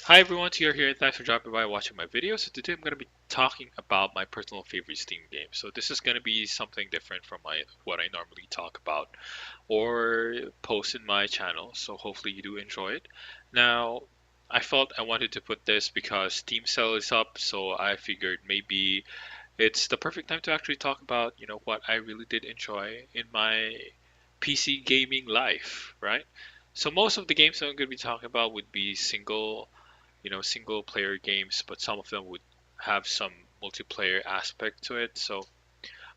Hi everyone, Tia here, and thanks for dropping by and watching my video. So today I'm going to be talking about my personal favorite Steam games. So this is going to be something different from what I normally talk about or post in my channel. So hopefully you do enjoy it. Now, I felt I wanted to put this because Steam sale is up, so I figured maybe it's the perfect time to actually talk about, what I really did enjoy in my PC gaming life, right? So most of the games I'm going to be talking about would be single player games, but some of them would have some multiplayer aspect to it. So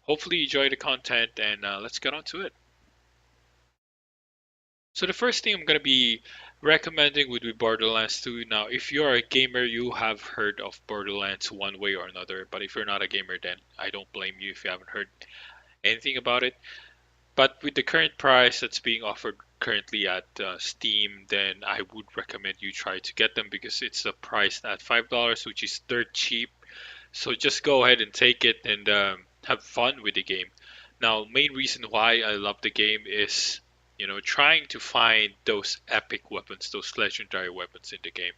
hopefully you enjoy the content and let's get on to it. So the first thing I'm going to be recommending would be Borderlands 2. Now, if you're a gamer, you have heard of Borderlands one way or another, but if you're not a gamer, then I don't blame you if you haven't heard anything about it. But with the current price that's being offered currently at Steam, then I would recommend you try to get them because it's priced at $5, which is dirt cheap. So just go ahead and take it and have fun with the game. Now, main reason why I love the game is, trying to find those epic weapons, those legendary weapons in the game.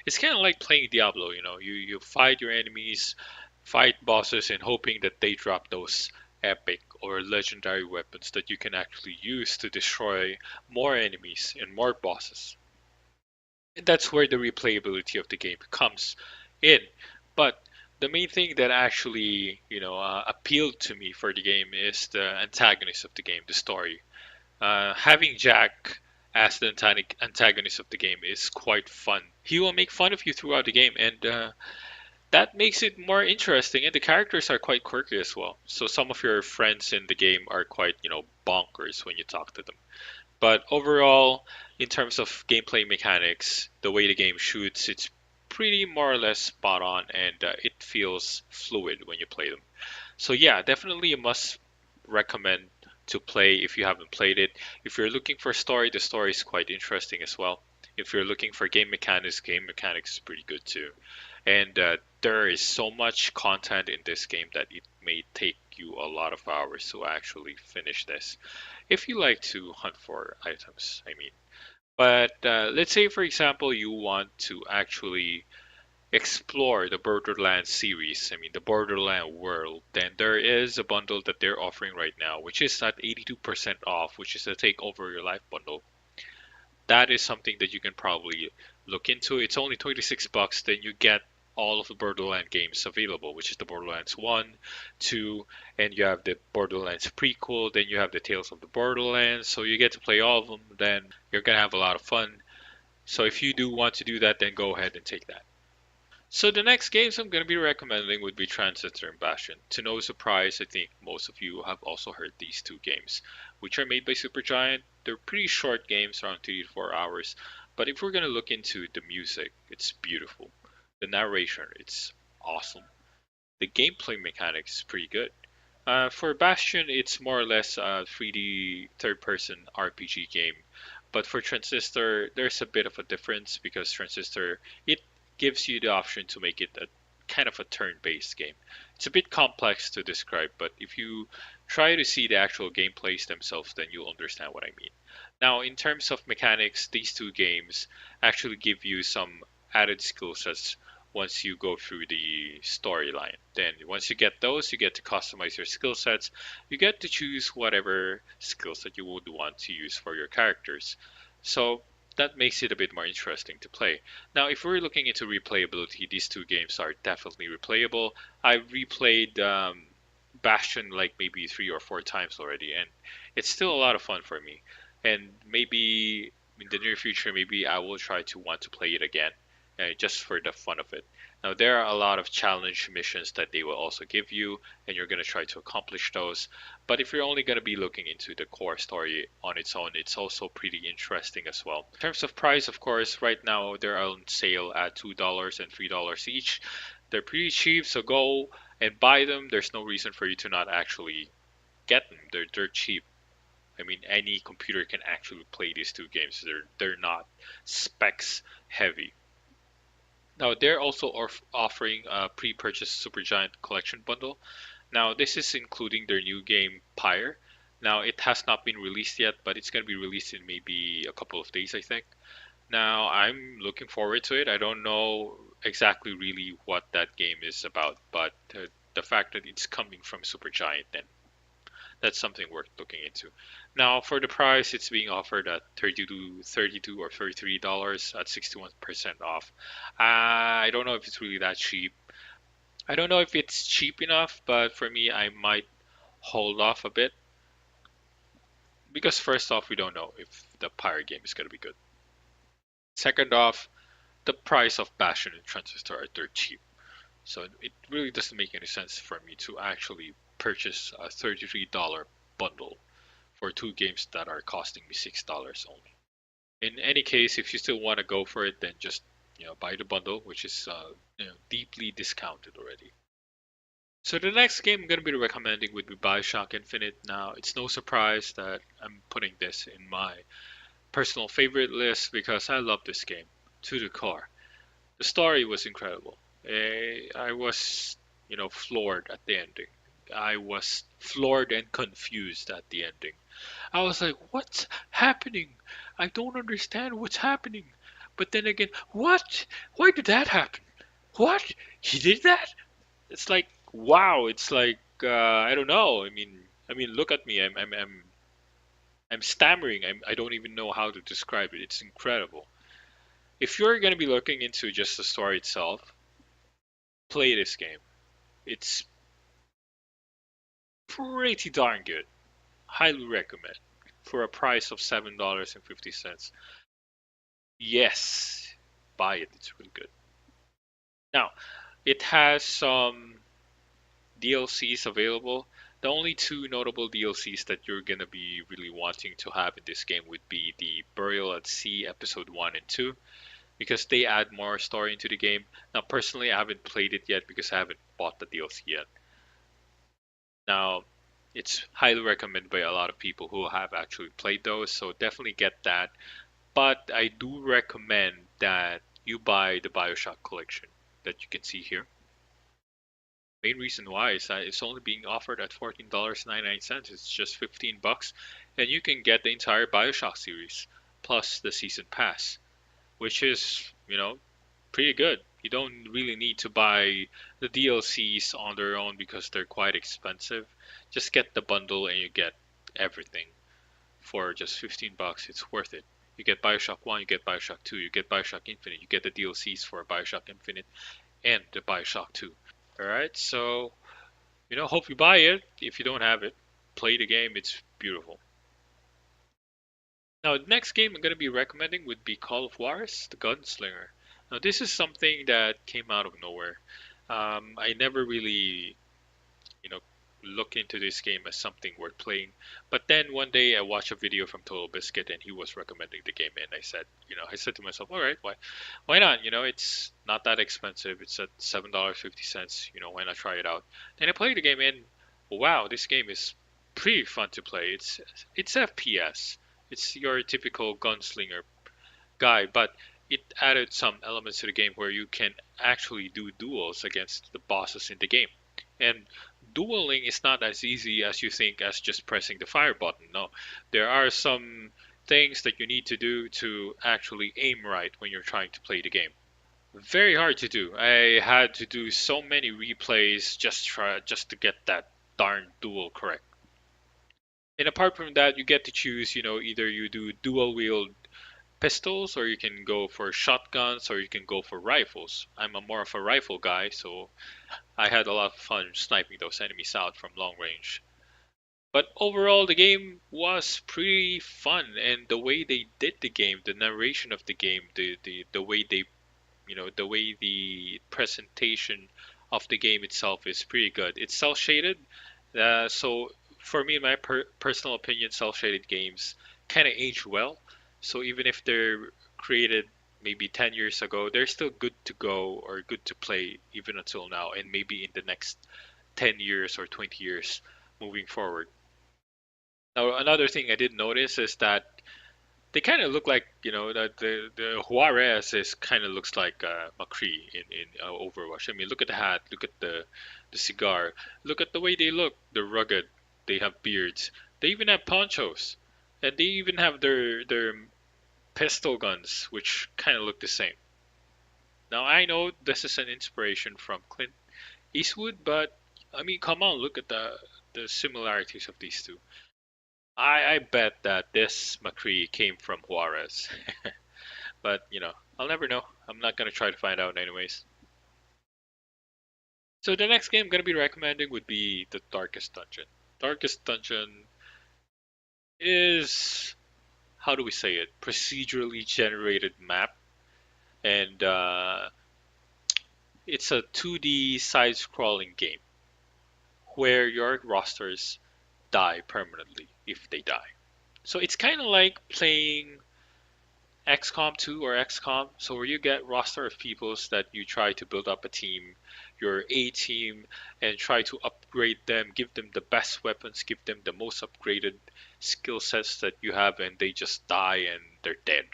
It's kind of like playing Diablo, you fight your enemies, fight bosses, and hoping that they drop those epic or legendary weapons that you can actually use to destroy more enemies and more bosses. And that's where the replayability of the game comes in. But the main thing that actually, appealed to me for the game is the antagonist of the game, the story. Having Jack as the antagonist of the game is quite fun. He will make fun of you throughout the game, and that makes it more interesting. And the characters are quite quirky as well. So some of your friends in the game are quite, bonkers when you talk to them. But overall, in terms of gameplay mechanics, the way the game shoots, it's pretty more or less spot on and it feels fluid when you play them. So, yeah, definitely a must recommend to play if you haven't played it. If you're looking for a story, the story is quite interesting as well. If you're looking for game mechanics is pretty good too. And there is so much content in this game that it may take you a lot of hours to actually finish this if you like to hunt for items, I mean. But let's say, for example, you want to actually explore the Borderlands series, I mean, the Borderland world, then there is a bundle that they're offering right now, which is at 82% off, which is a Take Over Your Life bundle. That is something that you can probably look into. It's only 26 bucks, then you get all of the Borderlands games available, which is the Borderlands 1, 2, and you have the Borderlands prequel, then you have the Tales of the Borderlands. So you get to play all of them, then you're going to have a lot of fun. So if you do want to do that, then go ahead and take that. So the next games I'm going to be recommending would be Transistor and Bastion. To no surprise, I think most of you have also heard these two games, which are made by Supergiant. They're pretty short games, around 3 to 4 hours. But if we're going to look into the music, it's beautiful. The narration, it's awesome. The gameplay mechanics is pretty good. For Bastion, it's more or less a 3D third-person RPG game. But for Transistor, there's a bit of a difference because Transistor, it gives you the option to make it a kind of a turn-based game. It's a bit complex to describe, but if you try to see the actual gameplays themselves, then you'll understand what I mean. Now, in terms of mechanics, these two games actually give you some added skill sets once you go through the storyline. Then once you get those, you get to customize your skill sets. You get to choose whatever skills that you would want to use for your characters. So that makes it a bit more interesting to play. Now, if we're looking into replayability, these two games are definitely replayable. I replayed Bastion like maybe 3 or 4 times already, and it's still a lot of fun for me. And maybe in the near future, maybe I will try to want to play it again, just for the fun of it. Now, there are a lot of challenge missions that they will also give you, and you're going to try to accomplish those. But if you're only going to be looking into the core story on its own, it's also pretty interesting as well. In terms of price, of course, right now they're on sale at $2 and $3 each. They're pretty cheap, so go and buy them. There's no reason for you to not actually get them. They're cheap. I mean, any computer can actually play these two games. They're not specs heavy. Now they're also offering a pre-purchase Supergiant Collection bundle. Now this is including their new game Pyre. Now it has not been released yet, but it's going to be released in maybe a couple of days, I think. Now, I'm looking forward to it. I don't know exactly really what that game is about, but the fact that it's coming from Supergiant, then that's something worth looking into. Now, for the price, it's being offered at 32 or $33 at 61% off. I don't know if it's really that cheap. I don't know if it's cheap enough, but for me, I might hold off a bit because first off, we don't know if the pirate game is going to be good. Second off, the price of Bastion and Transistor are dirt cheap. So it really doesn't make any sense for me to actually purchase a $33 bundle for two games that are costing me $6 only. In any case, if you still want to go for it, then just buy the bundle, which is deeply discounted already. So the next game I'm going to be recommending would be Bioshock Infinite. Now, it's no surprise that I'm putting this in my personal favorite list because I love this game to the core. The story was incredible. I was, floored at the ending. I was floored and confused at the ending. I was like, what's happening? I don't understand what's happening. But then again, what? Why did that happen? What? He did that? It's like, wow. It's like, I don't know. I mean, look at me. I'm stammering. I don't even know how to describe it. It's incredible. If you're gonna be looking into just the story itself, play this game. It's pretty darn good. Highly recommend. For a price of $7.50. Yes, buy it. It's really good. Now, it has some DLCs available. The only two notable DLCs that you're gonna be really wanting to have in this game would be the Burial at Sea Episode 1 and 2, because they add more story into the game. Now, personally, I haven't played it yet because I haven't bought the DLC yet. Now, it's highly recommended by a lot of people who have actually played those, so definitely get that. But I do recommend that you buy the Bioshock collection that you can see here. Main reason why is that it's only being offered at $14.99. It's just $15, and you can get the entire Bioshock series plus the season pass, which is, pretty good. You don't really need to buy the DLCs on their own because they're quite expensive. Just get the bundle and you get everything for just $15. It's worth it. You get Bioshock 1, you get Bioshock 2, you get Bioshock Infinite, you get the DLCs for Bioshock Infinite and the Bioshock 2. Alright, so, hope you buy it. If you don't have it, play the game. It's beautiful. Now, the next game I'm going to be recommending would be Call of Juarez, the Gunslinger. Now, this is something that came out of nowhere. I never really, you know, look into this game as something worth playing. But then one day I watched a video from Total Biscuit and he was recommending the game, and I said to myself, all right, why not? It's not that expensive. It's at $7.50. Why not try it out? Then I played the game and wow, this game is pretty fun to play. It's FPS. It's your typical gunslinger guy, but it added some elements to the game where you can actually do duels against the bosses in the game. And dueling is not as easy as you think as just pressing the fire button. No, there are some things that you need to do to actually aim right when you're trying to play the game. Very hard to do. I had to do so many replays just to get that darn duel correct. And apart from that, you get to choose, either you do dual wield pistols, or you can go for shotguns, or you can go for rifles. I'm a more of a rifle guy, so I had a lot of fun sniping those enemies out from long range. But overall, the game was pretty fun, and the way they did the game, the narration of the game, the way the way the presentation of the game itself is pretty good. It's cel shaded, so for me, in my personal opinion, cel shaded games kind of age well. So even if they're created maybe 10 years ago, they're still good to go or good to play even until now, and maybe in the next 10 years or 20 years moving forward. Now, another thing I did notice is that they kind of look like, that the Juarez is kind of looks like McCree in Overwatch. I mean, look at the hat, look at the cigar, look at the way they look. They're rugged. They have beards. They even have ponchos, and they even have their pistol guns, which kind of look the same. Now I know this is an inspiration from Clint Eastwood, but I mean, come on, look at the similarities of these two. I bet that this McCree came from Juarez, but I'll never know. I'm not gonna try to find out anyways. So the next game I'm gonna be recommending would be the Darkest Dungeon. Darkest Dungeon is, how do we say it, procedurally generated map, and it's a 2D side-scrolling game where your rosters die permanently if they die. So it's kind of like playing XCOM 2 or XCOM, so where you get roster of peoples that you try to build up a team, your A team, and try to upgrade them, give them the best weapons, give them the most upgraded skill sets that you have, and they just die and they're dead.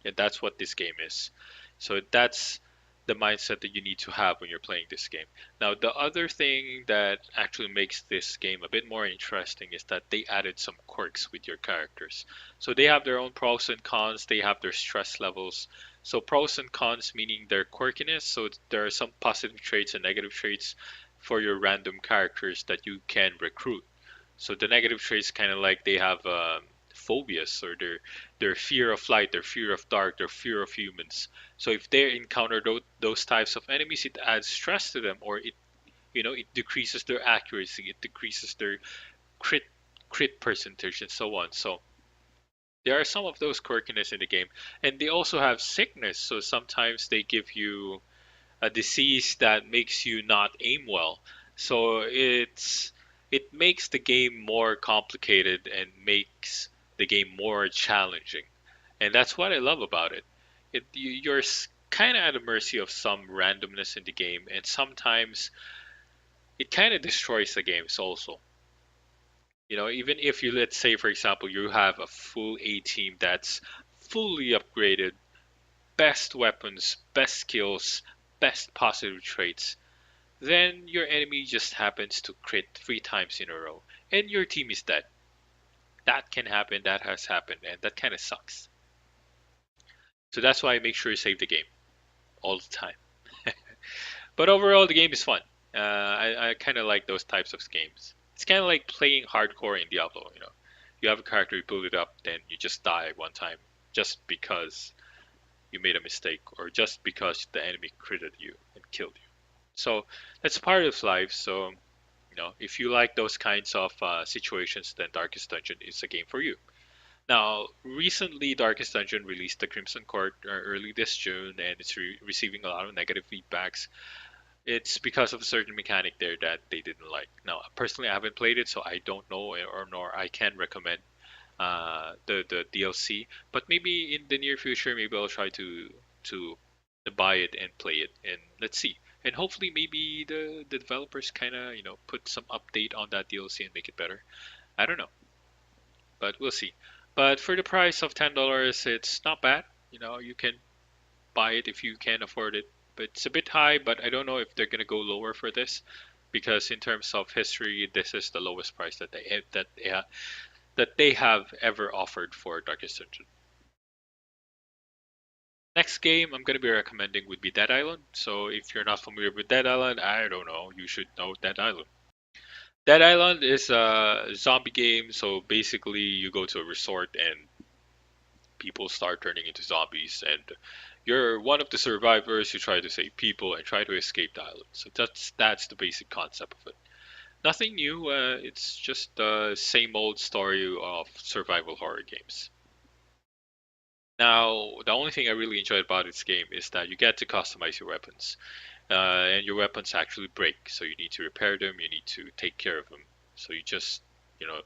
And that's what this game is. So that's the mindset that you need to have when you're playing this game. Now, the other thing that actually makes this game a bit more interesting is that they added some quirks with your characters. So they have their own pros and cons, they have their stress levels. So pros and cons meaning their quirkiness. So there are some positive traits and negative traits for your random characters that you can recruit. So the negative traits kind of like they have phobias, or their fear of light, their fear of dark, their fear of humans. So if they encounter those types of enemies, it adds stress to them, or it decreases their accuracy, it decreases their crit crit percentage, and so on. So there are some of those quirkiness in the game, and they also have sickness. So sometimes they give you a disease that makes you not aim well. So it makes the game more complicated and makes the game more challenging. And that's what I love about it. You're kind of at the mercy of some randomness in the game, and sometimes it kind of destroys the games also. Even if you, let's say, for example, you have a full A team that's fully upgraded, best weapons, best skills, best positive traits, then your enemy just happens to crit 3 times in a row, and your team is dead. That can happen, that has happened, and that kind of sucks. So that's why I make sure you save the game all the time. But overall, the game is fun. I kind of like those types of games. It's kind of like playing hardcore in Diablo. You have a character, you build it up, then you just die one time just because you made a mistake, or just because the enemy critted you and killed you. So that's part of life. So if you like those kinds of situations, then Darkest Dungeon is a game for you. Now, recently, Darkest Dungeon released the Crimson Court early this June, and it's receiving a lot of negative feedbacks. It's because of a certain mechanic there that they didn't like. Now, personally, I haven't played it, so I don't know, or nor I can recommend the DLC. But maybe in the near future, maybe I'll try to to buy it and play it, and let's see. And hopefully, maybe the developers kind of put some update on that DLC and make it better. I don't know, but we'll see. But for the price of $10, it's not bad. You can buy it if you can afford it. But it's a bit high, but I don't know if they're gonna go lower for this, because in terms of history, this is the lowest price that they have ever offered for Darkest Dungeon. Next game I'm gonna be recommending would be Dead Island. So if you're not familiar with Dead Island, I don't know, you should know Dead Island. Dead Island is a zombie game. So basically, you go to a resort and people start turning into zombies, and you're one of the survivors who try to save people and try to escape the island. So that's the basic concept of it. Nothing new. It's just the same old story of survival horror games. Now, the only thing I really enjoyed about this game is that you get to customize your weapons, and your weapons actually break. So you need to repair them. You need to take care of them. So you just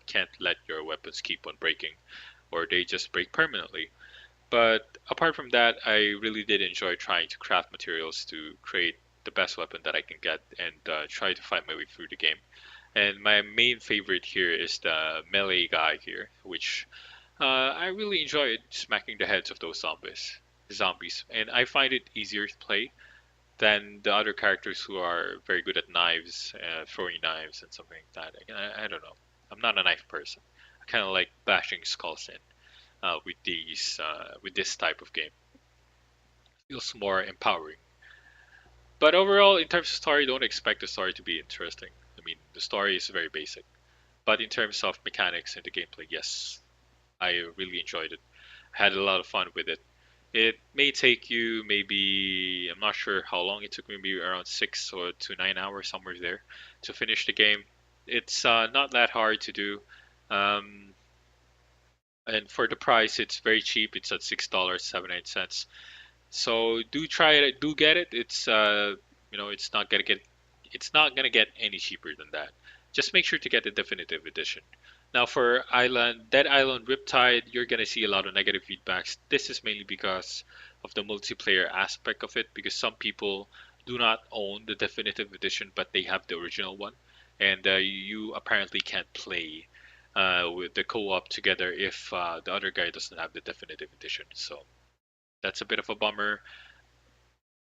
can't let your weapons keep on breaking, or they just break permanently. But apart from that, I really did enjoy trying to craft materials to create the best weapon that I can get, and try to find my way through the game. And my main favorite here is the melee guy here, which I really enjoyed smacking the heads of those zombies, and I find it easier to play than the other characters who are very good at knives, throwing knives and something like that. I don't know. I'm not a knife person. I kind of like bashing skulls in. with this type of game. Feels more empowering. But overall, in terms of story, don't expect the story to be interesting. I mean, the story is very basic. But in terms of mechanics and the gameplay, yes, I really enjoyed it. Had a lot of fun with it. It may take you maybe, I'm not sure how long it took, maybe around 6 or to 9 hours, somewhere there, to finish the game. It's not that hard to do. Um, and for the price, it's very cheap. It's at $6.79. So do try it, do get it. It's not gonna get any cheaper than that. Just make sure to get the definitive edition. Now for Dead Island Riptide, you're gonna see a lot of negative feedbacks. This is mainly because of the multiplayer aspect of it, because some people do not own the definitive edition, but they have the original one, and you apparently can't play with the co-op together if the other guy doesn't have the definitive edition. So that's a bit of a bummer,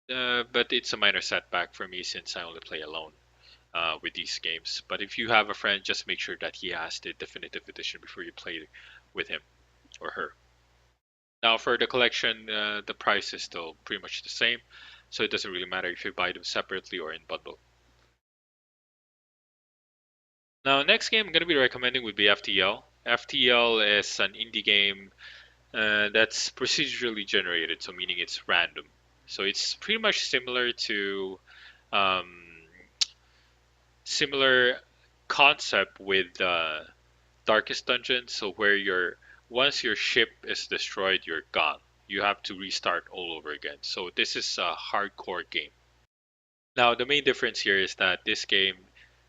but it's a minor setback for me since I only play alone with these games. But if you have a friend, just make sure that he has the definitive edition before you play with him or her. Now, for the collection, the price is still pretty much the same, so it doesn't really matter if you buy them separately or in bundle. Now, next game I'm going to be recommending would be FTL. FTL is an indie game that's procedurally generated, so meaning it's random. So it's pretty much um, similar concept with Darkest Dungeon. So where once your ship is destroyed, you're gone. You have to restart all over again. So this is a hardcore game. Now the main difference here is that this game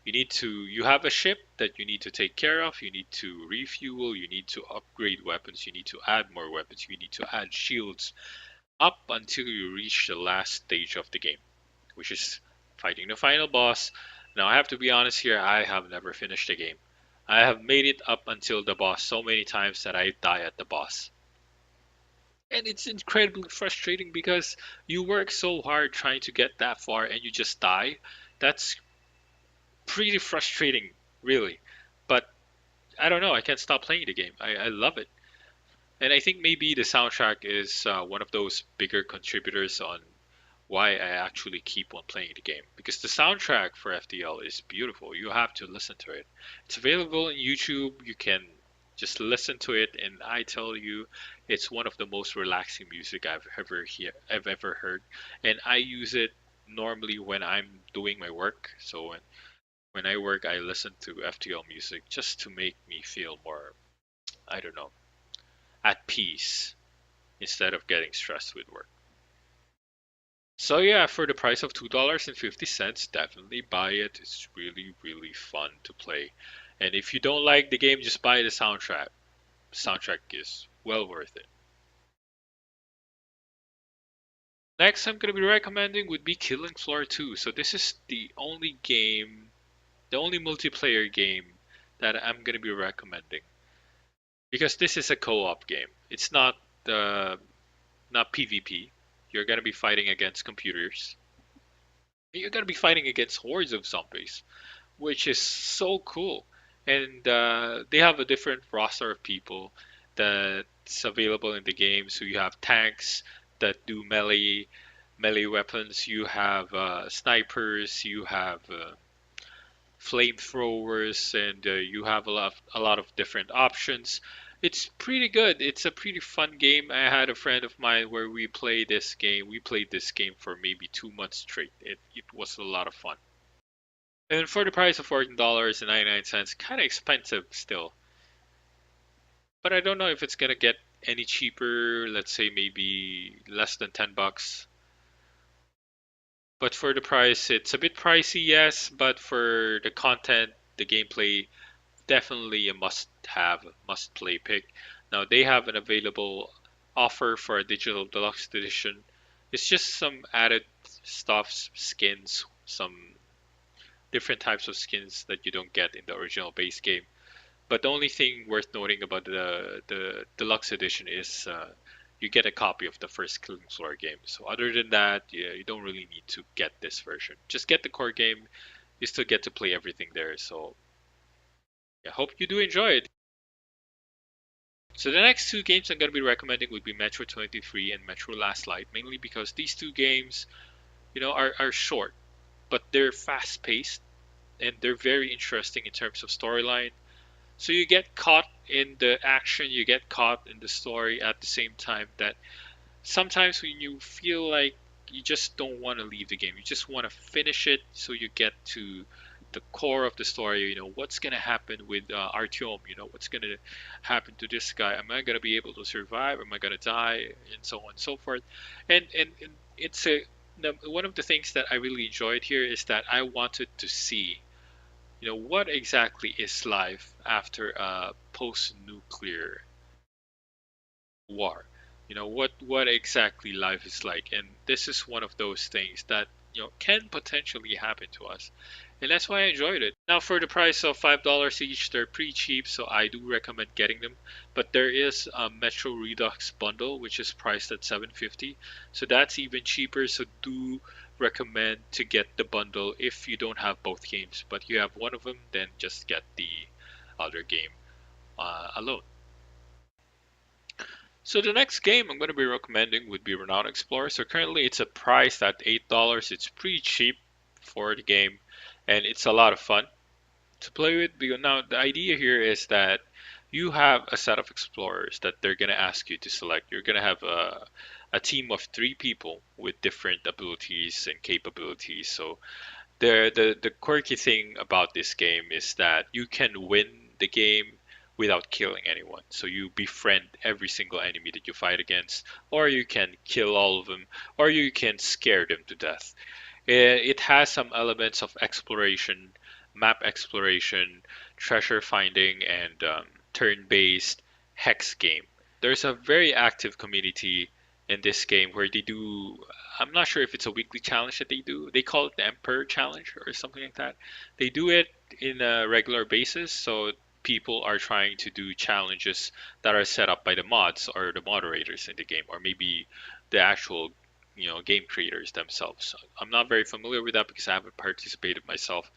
you have a ship that you need to take care of, you need to refuel, you need to upgrade weapons, you need to add more weapons, you need to add shields up until you reach the last stage of the game, which is fighting the final boss. Now, I have to be honest here, I have never finished the game. I have made it up until the boss so many times that I die at the boss. And it's incredibly frustrating because you work so hard trying to get that far and you just die. That's pretty frustrating, really. But I don't know, I can't stop playing the game. I love it. And I think maybe the soundtrack is one of those bigger contributors on why I actually keep on playing the game, because the soundtrack for FTL is beautiful. You have to listen to it. It's available on YouTube. You can just listen to it, and I tell you, it's one of the most relaxing music I've ever heard. And I use it normally when I'm doing my work. So when I work, I listen to FTL music just to make me feel more, I don't know, at peace instead of getting stressed with work. So yeah, for the price of $2.50, definitely buy it. It's really, really fun to play. And if you don't like the game, just buy the soundtrack. Soundtrack is well worth it. Next I'm gonna be recommending would be Killing Floor 2. So this is the only multiplayer game that I'm gonna be recommending. Because this is a co-op game. It's not PvP. You're gonna be fighting against computers. You're gonna be fighting against hordes of zombies, which is so cool. And they have a different roster of people that's available in the game. So you have tanks that do melee weapons. You have snipers. You have flamethrowers, and you have a lot of different options. It's pretty good. It's a pretty fun game. I had a friend of mine where we played this game. We played this game for maybe 2 months straight. It was a lot of fun. And for the price of $14.99, kind of expensive still. But I don't know if it's gonna get any cheaper. Let's say maybe less than $10. But for the price, it's a bit pricey, yes. But for the content, the gameplay, definitely a must-have, must-play pick. Now they have an available offer for a digital deluxe edition. It's just some added stuffs, skins, some different types of skins that you don't get in the original base game. But the only thing worth noting about the deluxe edition is you get a copy of the first Killing Floor game. So other than that, yeah, you don't really need to get this version. Just get the core game. You still get to play everything there. So yeah, hope you do enjoy it. So the next two games I'm going to be recommending would be Metro 23 and Metro Last Light, mainly because these two games, are short, but they're fast paced and they're very interesting in terms of storyline. So you get caught in the action, you get caught in the story at the same time that sometimes when you feel like you just don't want to leave the game, you just want to finish it so you get to the core of the story. What's gonna happen with Artyom? What's gonna happen to this guy? Am I gonna be able to survive? Am I gonna die? And so on and so forth. And it's one of the things that I really enjoyed here is that I wanted to see, what exactly is life after a post-nuclear war. What exactly life is like, and this is one of those things that can potentially happen to us, and that's why I enjoyed it. Now, for the price of $5 each, they're pretty cheap, so I do recommend getting them. But there is a Metro Redux bundle, which is priced at 750, so that's even cheaper. So do recommend to get the bundle if you don't have both games, but you have one of them, then just get the other game alone. So the next game I'm going to be recommending would be Renown Explorer. So currently it's a price at $8. It's pretty cheap for the game, and it's a lot of fun to play with. Because now the idea here is that you have a set of explorers that they're going to ask you to select. You're going to have a team of three people with different abilities and capabilities. So the quirky thing about this game is that you can win the game without killing anyone. So you befriend every single enemy that you fight against, or you can kill all of them, or you can scare them to death. It has some elements of exploration, map exploration, treasure finding, and turn-based hex game. There's a very active community in this game where they do. I'm not sure if it's a weekly challenge that they do. They call it the Emperor Challenge or something like that. They do it in a regular basis, so people are trying to do challenges that are set up by the mods or the moderators in the game, or maybe the actual game creators themselves. I'm not very familiar with that because I haven't participated myself.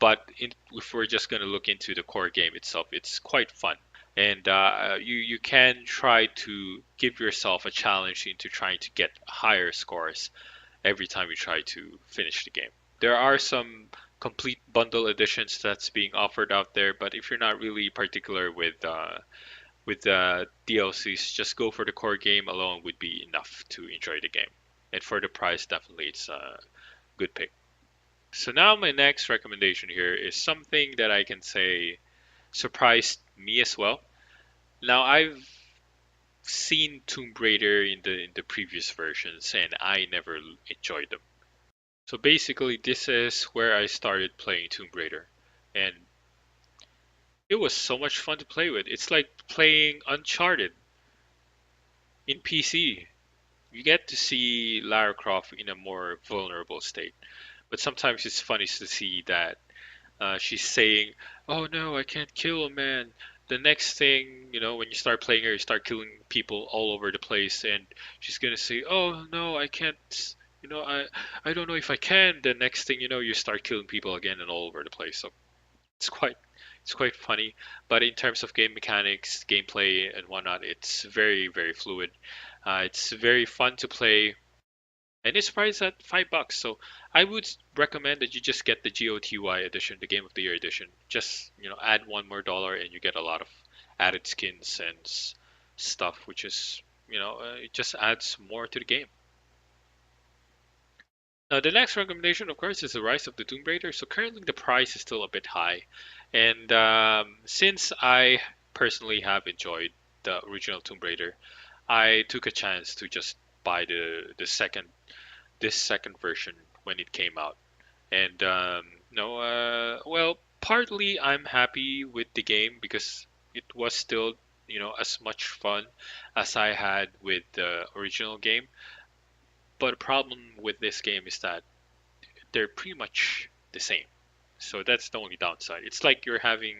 But if we're just going to look into the core game itself, it's quite fun, and you can try to give yourself a challenge into trying to get higher scores every time you try to finish the game. There are some complete bundle editions that's being offered out there, but if you're not really particular with DLCs, just go for the core game alone would be enough to enjoy the game. And for the price, definitely it's a good pick. So now my next recommendation here is something that I can say surprised me as well. Now I've seen Tomb Raider in the previous versions and I never enjoyed them. So basically this is where I started playing Tomb Raider and it was so much fun to play with. It's like playing Uncharted in PC. You get to see Lara Croft in a more vulnerable state. But sometimes it's funny to see that she's saying, "Oh no, I can't kill a man." The next thing, when you start playing her, you start killing people all over the place, and she's gonna say, "Oh no, I can't." I don't know if I can. The next thing you start killing people again and all over the place. So it's quite it's quite funny. But in terms of game mechanics, gameplay, and whatnot, it's very very fluid. It's very fun to play and it's priced at $5. So I would recommend that you just get the GOTY edition, the Game of the Year edition. Just add one more dollar and you get a lot of added skins and stuff, which is it just adds more to the game. Now the next recommendation, of course, is the Rise of the Tomb Raider. So currently the price is still a bit high, and since I personally have enjoyed the original Tomb Raider, I took a chance to just buy this second version when it came out. And no, well, partly I'm happy with the game because it was still, as much fun as I had with the original game. But the problem with this game is that they're pretty much the same. So that's the only downside. It's like you're having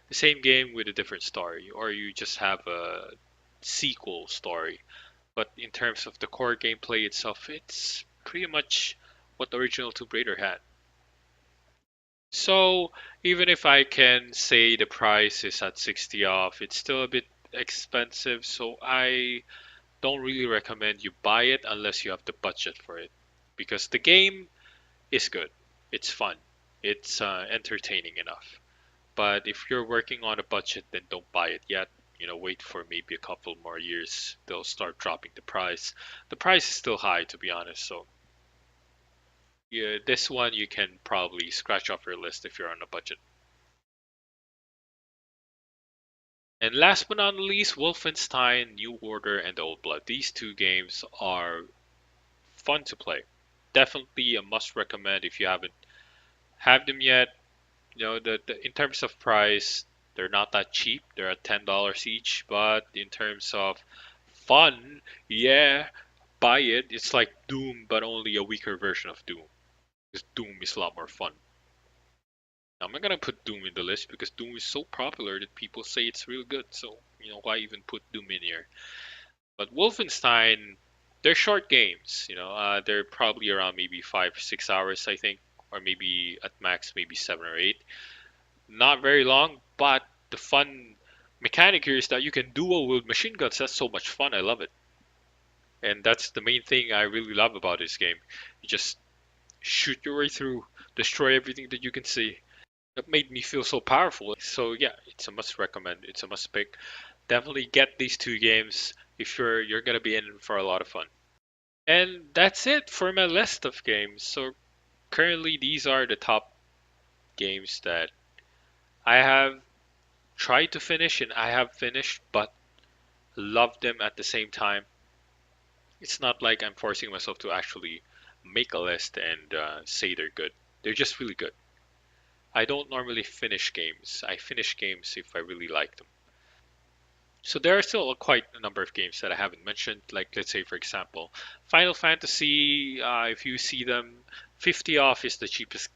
the same game with a different story, or you just have a sequel story. But in terms of the core gameplay itself, it's pretty much what the original Tomb Raider had. So even if I can say the price is at 60 off, it's still a bit expensive, so I don't really recommend you buy it unless you have the budget for it. Because the game is good, it's fun, it's entertaining enough. But if you're working on a budget, then don't buy it yet. Wait for maybe a couple more years. They'll start dropping the price. The price is still high, to be honest. So yeah, this one you can probably scratch off your list if you're on a budget. And last but not least, Wolfenstein, New Order, and Old Blood. These two games are fun to play. Definitely a must recommend if you haven't had them yet. In terms of price, they're not that cheap. They're at $10 each, but in terms of fun, yeah, buy it. It's like Doom, but only a weaker version of Doom. Because Doom is a lot more fun. I'm not gonna put Doom in the list because Doom is so popular that people say it's real good. So, why even put Doom in here? But Wolfenstein, they're short games. They're probably around maybe 5 or 6 hours, I think, or maybe at max maybe 7 or 8. Not very long, but the fun mechanic here is that you can duel with machine guns. That's so much fun. I love it. And that's the main thing I really love about this game. You just shoot your way through, destroy everything that you can see. That made me feel so powerful. So yeah, it's a must recommend. It's a must pick. Definitely get these two games if you're gonna be in for a lot of fun. And that's it for my list of games. So currently these are the top games that I have tried to finish and I have finished, but love them at the same time. It's not like I'm forcing myself to actually make a list and say they're good. They're just really good. I don't normally finish games. I finish games if I really like them. So there are still quite a number of games that I haven't mentioned. Like let's say for example, Final Fantasy. If you see them, 50 off is the cheapest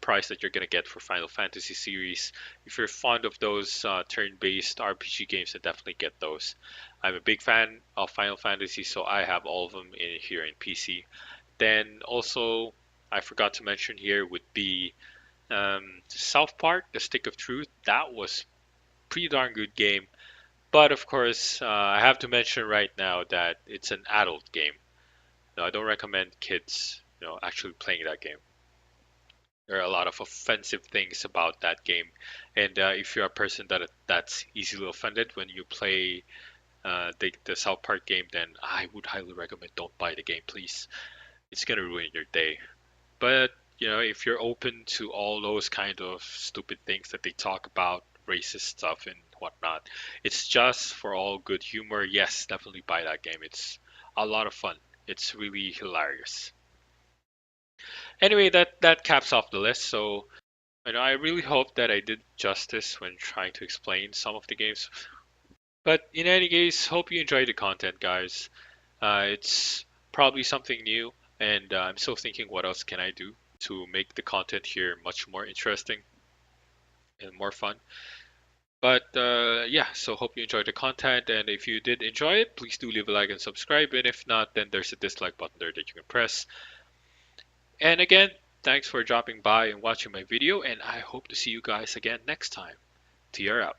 price that you're gonna get for Final Fantasy series. If you're fond of those turn-based RPG games, then definitely get those. I'm a big fan of Final Fantasy, so I have all of them in here in PC. Then also, I forgot to mention here would be South Park, The Stick of Truth. That was pretty darn good game. But of course, I have to mention right now that it's an adult game. No, I don't recommend kids, actually playing that game. There are a lot of offensive things about that game, and if you're a person that's easily offended when you play the South Park game, then I would highly recommend don't buy the game, please. It's gonna ruin your day. But if you're open to all those kind of stupid things that they talk about, racist stuff and whatnot, it's just for all good humor. Yes, definitely buy that game. It's a lot of fun. It's really hilarious. Anyway, that caps off the list. So I really hope that I did justice when trying to explain some of the games. But in any case, hope you enjoyed the content, guys. It's probably something new, and I'm still thinking what else can I do to make the content here much more interesting and more fun. But yeah, so hope you enjoyed the content, and if you did enjoy it, please do leave a like and subscribe. And if not, then there's a dislike button there that you can press. And again, thanks for dropping by and watching my video, and I hope to see you guys again next time. TR out.